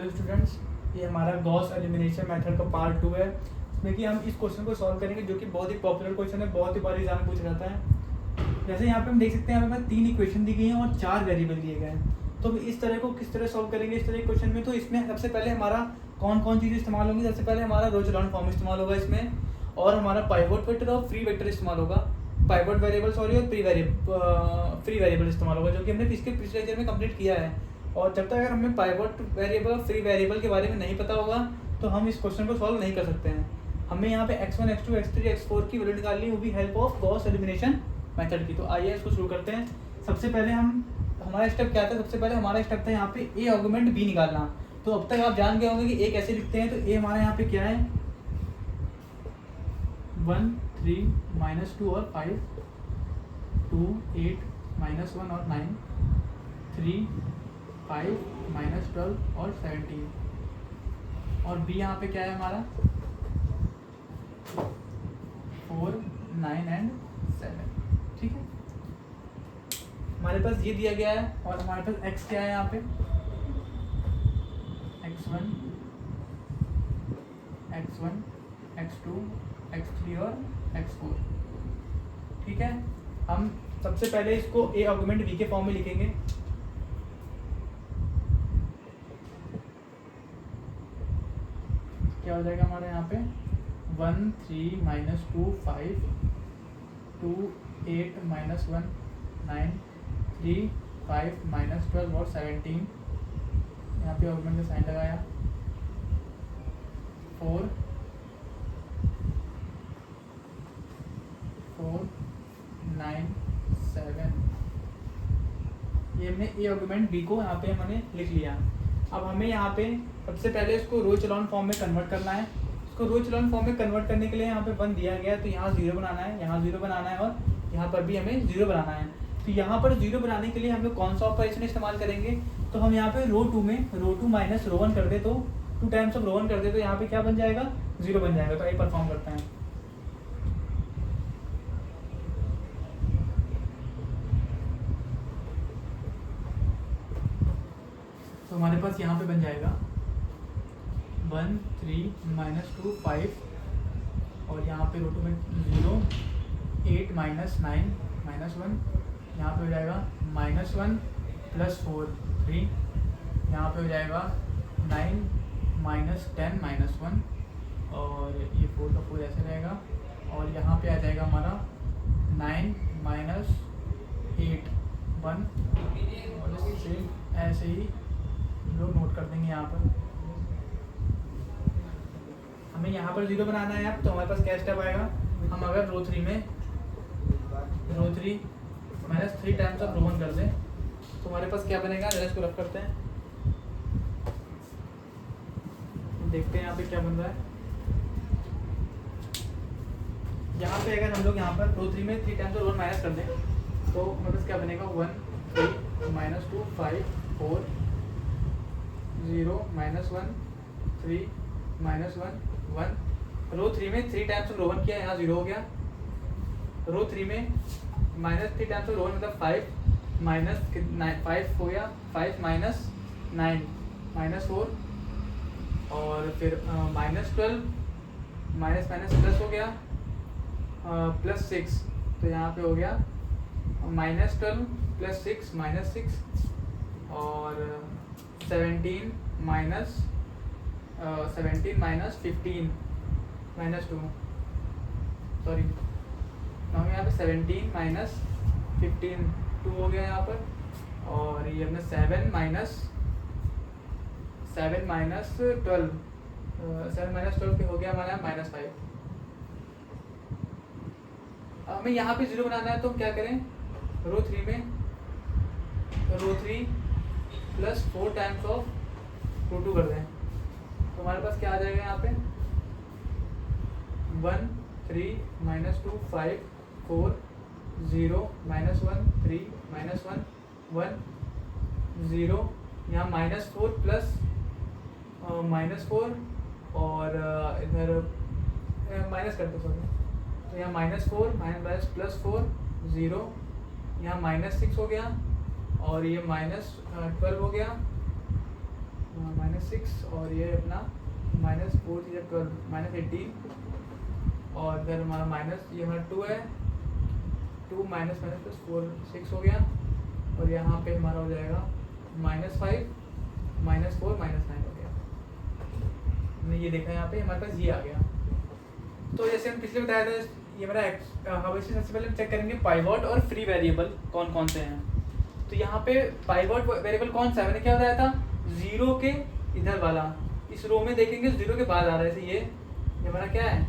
Hello students, ये हमारा Gauss elimination method का पार्ट 2 है, इसमें कि हम इस क्वेश्चन को सॉल्व करेंगे जो कि बहुत ही पॉपुलर क्वेश्चन है, बहुत ही बार एग्जाम में पूछा जाता है। जैसे यहाँ पे हम देख सकते हैं, हमें 3 इक्वेशन दी गई हैं और 4 वेरिएबल दिए गए हैं। तो हम इस तरह को किस तरह सॉल्व करेंगे इस तरह क्वेश्चन में। तो इसमें सबसे पहले हमारा कौन कौन चीज़ इस्तेमाल होंगी। सबसे पहले हमारा रोचलॉन फॉर्म इस्तेमाल होगा इसमें, और हमारा पाइवोट वेक्टर और फ्री वेक्टर इस्तेमाल होगा। पाइवोट वेरिएबल सॉरी और फ्री वेरिएबल इस्तेमाल होगा, जो कि हमने पिछले लेक्चर में कंप्लीट किया है। और जब तक अगर हमें पाइवोट वेरिएबल और फ्री वेरिएबल के बारे में नहीं पता होगा तो हम इस क्वेश्चन को सॉल्व नहीं कर सकते हैं। हमें यहाँ पे x1, x2, x3, x4 की वैल्यू निकालनी है, वो भी help of Gauss elimination method की। तो आइए इसको शुरू करते हैं। सबसे पहले हमारा स्टेप क्या था। सबसे पहले हमारा स्टेप था यहाँ पे ए आर्गुमेंट बी निकालना। तो अब तक आप जान गए होंगे कि ए कैसे लिखते हैं। तो ए हमारा यहाँ पे क्या है, 1, 3, -2 और 5, 2, 8, -1 और 9, 3, 5, -12 और 17। और बी यहाँ पे क्या है हमारा, 4, 9 एंड 7। ठीक है, हमारे पास ये दिया गया है। और हमारे पास x क्या है यहाँ पे, x1, x2, x3 और x4। ठीक है, हम सबसे पहले इसको ए आर्गुमेंट बी के फॉर्म में लिखेंगे। क्या हो जाएगा हमारे यहाँ पे, 1, 3, -2, 5, 2, 8, -1, 9, 3, 5, -12 और 17। यहाँ पे आर्गुमेंट का साइन लगाया, 4, 9, 7। ये हमने ए आर्गुमेंट बी को यहाँ पे हमने लिख लिया। अब हमें यहाँ पे सबसे पहले इसको रो एचेलॉन फॉर्म में कन्वर्ट करना है। इसको रो एचेलॉन फॉर्म में कन्वर्ट करने के लिए यहाँ पे 1 दिया गया है, तो यहाँ 0 बनाना है, यहाँ 0 बनाना है और यहाँ पर भी हमें 0 बनाना है। तो यहाँ पर 0 बनाने के लिए हम लोग कौन सा ऑपरेशन इस्तेमाल करेंगे। तो हम यहाँ पे रो 2 में रो 2 माइनस रो 1 कर दे, तो 2 टाइम्स ऑफ रो 1 कर दे, तो यहाँ पे क्या बन जाएगा, 0 बन जाएगा। तो आइए परफॉर्म करते हैं। तो हमारे पास यहाँ पे बन जाएगा 1, 3, -2, 5 और यहाँ पे रो 2 में 0, 8, -9, -1। यहाँ पे हो जाएगा -1 + 4, 3। यहाँ पे हो जाएगा 9, -10, -1 और ये 4 का 4 ऐसे रहेगा। और यहाँ पे आ जाएगा हमारा 9, -8, 1 और सेम ऐसे ही लोग नोट कर देंगे। यहाँ पर हमें यहाँ पर 0 बनाना है। अब तो हमारे पास क्या स्टेप आएगा, हम अगर रो 3 में रो 3 -3 टाइम्स ऑफ रो 1 कर दें तो हमारे पास क्या बनेगा। जरा इसको रफ करते हैं, देखते हैं यहाँ पे क्या बन रहा है। यहाँ पे अगर हम लोग यहाँ पर रो 3 में 3 टाइम्स ऑफ रो 1 माइनस कर दें तो हमारे पास क्या बनेगा, 1, 3, -2, 5, 4, 0, -1, 3, -1, 1। रो 3 में 3 टाइम्स ऑफ रो 1 किया, यहाँ 0 हो गया। रो 3 में -3 टाइम्स ऑफ रो 1 मतलब 5 5 हो गया, 5 -9 -4 और फिर -12 प्लस हो गया +6। तो यहाँ पे हो गया -12 + 6 -6 और 17 -15 -2 सॉरी यहाँ पे 17 -15 2 हो गया यहाँ पर। और ये हमने 7 -12 पे हो गया हमारा -5। हमें यहाँ पे 0 बनाना है, तो हम क्या करें, रो 3 में रो 3 + 4 टाइम्स ऑफ रो 2 कर दें। तो हमारे पास क्या आ जाएगा यहाँ पे, 1, 3, -2, 5, 4, 0, -1, 3, -1, 1, 0। यहाँ -4 प्लस -4 और इधर माइनस करते सॉरी, तो यहाँ -4 +4 0, यहाँ -6 हो गया और ये -12 हो गया, -6 और ये अपना -4 या 12 -18 और इधर हमारा माइनस ये हमारा 2 है, 2 माइनस प्लस 4 6 हो गया और यहाँ पे हमारा हो जाएगा -5 -4 -9 हो गया। हमने ये देखा यहाँ पे हमारे पास ये आ गया। तो जैसे हम पिछले बताया था ये मेरा सबसे पहले हम चेक करेंगे पाइवट और फ्री वेरिएबल कौन कौन से हैं। तो यहाँ पे पाइवट वेरिएबल कौन सा है, मैंने क्या बताया था, 0 के इधर वाला, इस रो में देखेंगे 0 के बाद आ रहा है, जैसे ये हमारा क्या है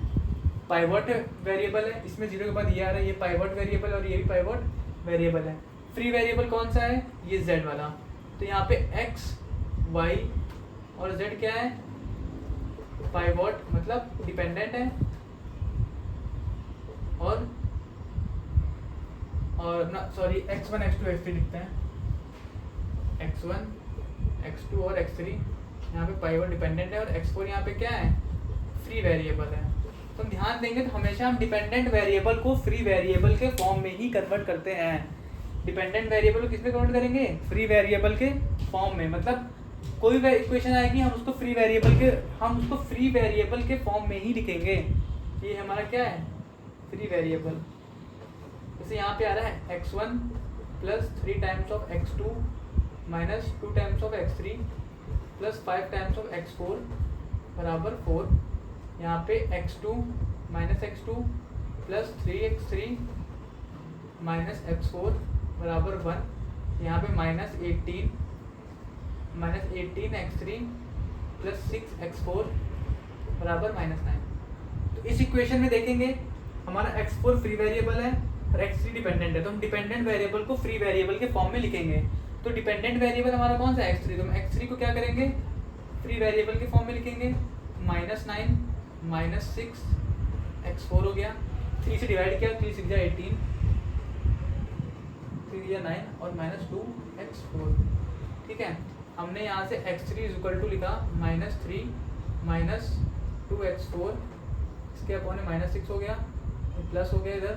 पाइवट वेरिएबल है, इसमें 0 के बाद ये आ रहा है, ये पाइवट वेरिएबल और ये भी पाइवट वेरिएबल है। फ्री वेरिएबल कौन सा है, ये z वाला। तो यहाँ पे x y और z क्या है, पाइवट मतलब डिपेंडेंट है और ना सॉरी x1 x2 x3 लिखते हैं, x1 x2 और x3 यहाँ पे पाइवट डिपेंडेंट है और x4 यहाँ पे क्या है फ्री वेरिएबल है। तो हम ध्यान देंगे तो हमेशा हम डिपेंडेंट वेरिएबल को फ्री वेरिएबल के फॉर्म में ही कन्वर्ट करते हैं। डिपेंडेंट वेरिएबल को किस में कन्वर्ट करेंगे, फ्री वेरिएबल के फॉर्म में। मतलब कोई भी इक्वेशन आएगी हम उसको फ्री वेरिएबल के फॉर्म में ही लिखेंगे। ये हमारा क्या है फ्री वेरिएबल। जैसे यहाँ पे आ रहा है x1 plus 3 times of x2 minus 2 times of x3 plus 5 times of x4 बराबर 4। यहाँ पे x2 minus x2 plus 3x3 minus x4 बराबर 1। यहाँ पे माइनस 18 x3 प्लस 6 x4 बराबर -9। तो इस इक्वेशन में देखेंगे हमारा x4 फ्री वेरिएबल है और x3 डिपेंडेंट है, तो हम डिपेंडेंट वेरिएबल को फ्री वेरिएबल के फॉर्म में लिखेंगे। तो डिपेंडेंट वेरिएबल हमारा कौन सा है x3, तो हम x3 को क्या करेंगे फ्री वेरिएबल के फॉर्म में लिखेंगे, -9 -6 x4 हो गया, 3 से डिवाइड किया, 3 6 18, 3 9 और -2 x4। ठीक है, हमने यहाँ से x3 = लिखा -3 -2 x4, इसके अपॉन -6 हो गया, प्लस हो गया इधर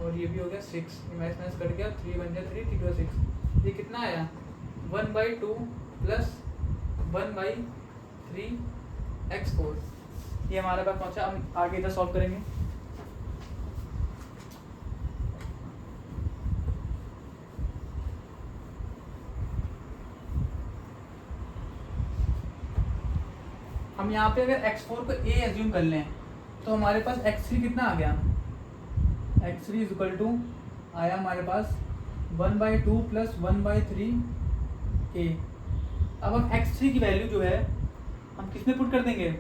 और ये भी हो गया 6, माइनस कट गया, 3 बन गया 3 3 6, ये कितना आया 1/2 प्लस 1/3 x4। ये हमारे पास पहुंचा। हम आगे इधर सॉल्व करेंगे। हम यहाँ पे अगर x4 को a एज्यूम कर लें तो हमारे पास x3 कितना आ गया, x3 = आया हमारे पास 1/2 प्लस 1/3 a। अब हम x3 की वैल्यू जो है हम किस में पुट कर देंगे,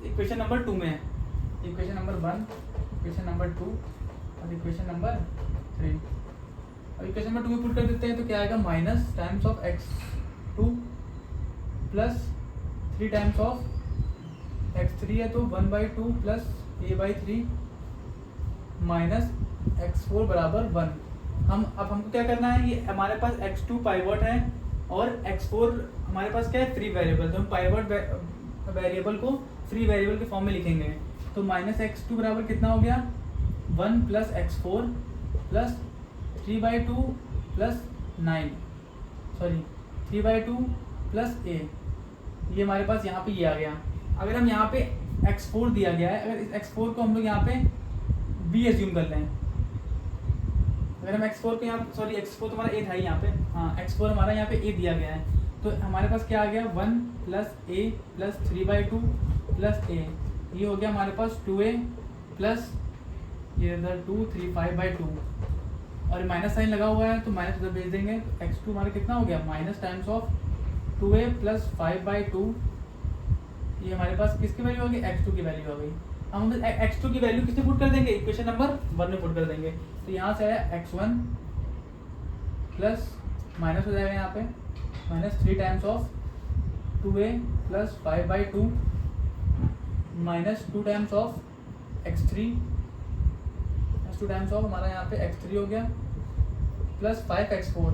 इक्वेशन नंबर 2 में, इक्वेशन नंबर 1, इक्वेशन नंबर 2 और इक्वेशन नंबर 3। और इक्वेशन नंबर 2 में पुट कर देते हैं तो क्या आएगा, minus times of x2 plus 3 times of x3 है तो 1/2 प्लस a/3 माइनस x4 बराबर 1। हमको क्या करना है, ये हमारे पास x2 पाइवट है और x4 हमारे पास क्या है फ्री वेरिएबल, तो हम पाइवट वेरिएबल को फ्री वेरिएबल के फॉर्म में लिखेंगे। तो -x2 बराबर कितना हो गया 1 plus x4 plus 3/2 plus 9 sorry 3/2 plus a। ये हमारे पास यहाँ पे ये आ गया। अगर हम यहाँ पे x4 दिया गया है, अगर इस x4 को हम लोग यहाँ पे b एज्यूम कर लें, अगर हम x4 को यहाँ सॉरी x4 तो हमारा a था ही यहाँ पे, हाँ x4 हमारा यहाँ पे a दिया गया है, तो हमारे पास क्या आ गया 1 plus a plus 3/2 plus a। ये हो गया हमारे पास 2a प्लस ये इधर 2 3 5/2 और माइनस साइन लगा हुआ है तो माइनस उधर भेज देंगे। x2 हमारा कितना हो गया minus times of 2a plus 5/2। ये हमारे पास किसकी वैल्यू होगी, x2 की वैल्यू हो गई। हम x2 की वैल्यू किसमें पुट कर देंगे, इक्वेशन नंबर 1 में पुट कर देंगे। तो यहाँ से आया x1 प्लस माइनस हो जाएगा यहाँ पे -3 times of 2a plus 5/2 minus 2 times of x3 2 times of हमारा यहाँ पे x3 हो गया प्लस 5x4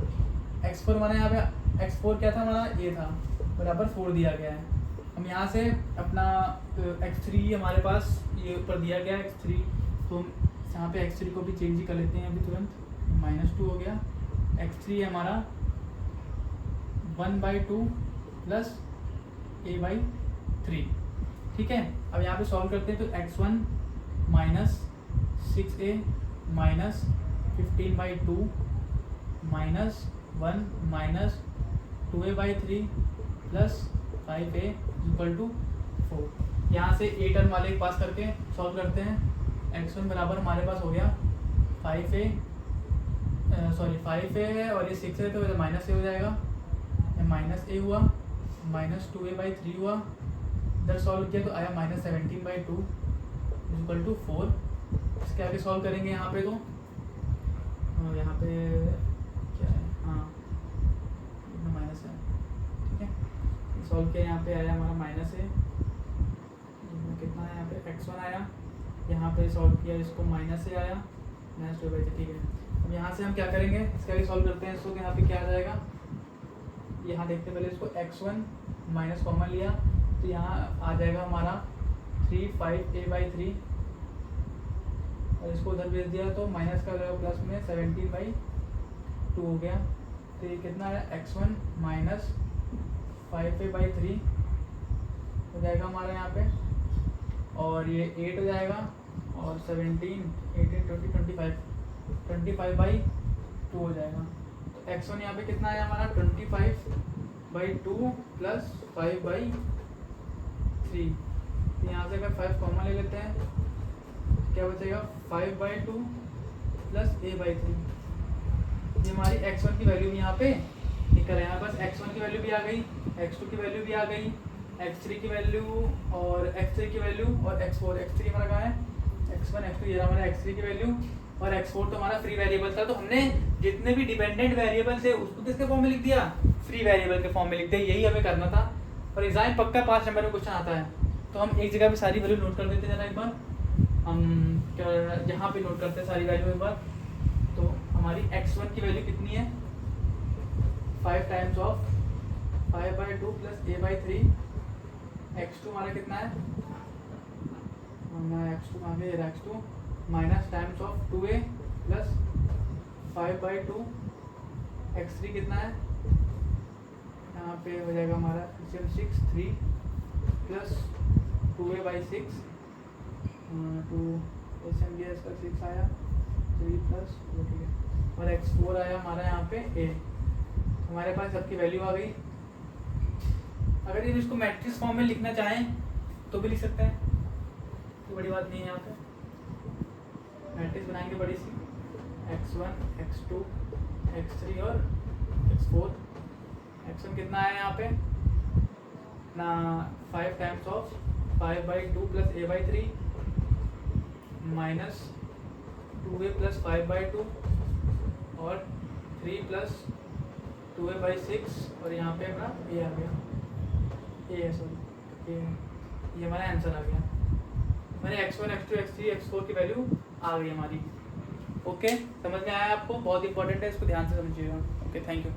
हमारा यहाँ पे x4 क्या था हमारा ये था बराबर 4 दिया गया है। हम यहाँ से अपना x3 हमारे पास ये ऊपर दिया गया है x3, तो हम यहाँ पे x3 को भी चेंज ही कर लेते हैं अभी तुरंत। -2 हो गया, x3 है हमारा 1/2 प्लस ए बाई 3। ठीक है, अब यहाँ पे सॉल्व करते हैं तो x1 minus 6a minus 15/2 minus 1 minus 2a/3 plus 5a equal to 4। यहाँ से ए टर्म वाले के पास करके सॉल्व करते हैं। x1 बराबर हमारे पास हो गया 5a है और ये 6 है तो माइनस ए हो जाएगा, माइनस ए हुआ, माइनस 2a/3 हुआ, इधर सॉल्व किया तो आया माइनस 17/2 इक्वल टू 4। इसके आगे सॉल्व करेंगे यहाँ पे तो यहाँ पे क्या है, हाँ माइनस है। ठीक है, सॉल्व किया, यहाँ पे आया हमारा माइनस है, कितना है यहाँ पे x1 आया, यहाँ पे सॉल्व किया इसको माइनस से आया माइनस 2/3। ठीक है, अब यहाँ से हम क्या करेंगे, इसके आगे सॉल्व करते हैं इसको, यहाँ पे क्या आ जाएगा, यहाँ देखते पहले इसको x1 माइनस कॉमन लिया तो यहाँ आ जाएगा हमारा 3 5a/3 और इसको उधर भेज दिया तो माइनस का जाएगा प्लस में 17/2 हो गया। तो ये कितना है x1 माइनस 5a/3 हो जाएगा हमारा यहाँ पे, और ये 8 हो जाएगा और 17 18 20 25/2 हो जाएगा। तो x1 यहाँ पे कितना है हमारा 25/2 प्लस 5/3। तो यहाँ से अगर 5 कॉमन ले लेते हैं क्या बचेगा 5/2 प्लस a/3। ये हमारी x1 की वैल्यू यहाँ पे निकल है। यहाँ पास x1 की वैल्यू भी आ गई, x2 की वैल्यू भी आ गई, x3 की वैल्यू और x3 की वैल्यू और x4। x3 हमारा कहाँ है, x1 x2, ये हमारा x3 की वैल्यू और x4 तो हमारा फ्री वेरिएबल था। तो हमने जितने भी डिपेंडेंट वेरिएबल थे उसको किसके फॉर्म में लिख दिया, फ्री वेरिएबल के फॉर्म में लिख दिया। यही हमें करना था और एग्जाम पक्का 5 नंबर में क्वेश्चन आता है। तो हम एक जगह पे सारी वैल्यू नोट कर देते हैं, जरा एक बार हम यहाँ पे नोट करते हैं सारी वैल्यू एक बार। तो हमारी x1 की वैल्यू कितनी है 5 times of 5/2 plus a/3। x2 हमारा कितना है, x2 कहाँ पे, x2 minus times of 2a plus 5/2। x3 कितना है, यहाँ पे हो जाएगा हमारा 6 3 प्लस 2a/6 2 SMBS का 6 आया 3 प्लस 2। ठीक है, और x4 आया हमारा यहाँ पे a। हमारे पास सबकी वैल्यू आ गई। अगर ये इसको मैट्रिक्स फॉर्म में लिखना चाहें तो भी लिख सकते हैं, कोई बड़ी बात नहीं है। यहाँ पे मैट्रिक्स बनाएंगे बड़ी सी, x1 x2 x3 और x4। x1 कितना है यहाँ पे ना 5 times of 5/2 plus a/3 minus 2a plus 5/2 और 3 प्लस 2a/6 और यहाँ पे अपना a आ गया, a है सॉरी, ये हमारा आंसर आ गया। मैंने x1 x2 x3 x4 की वैल्यू आ गई हमारी। ओके, समझ में आया आपको, बहुत इंपॉर्टेंट है, इसको ध्यान से समझिएगा। Okay, thank you.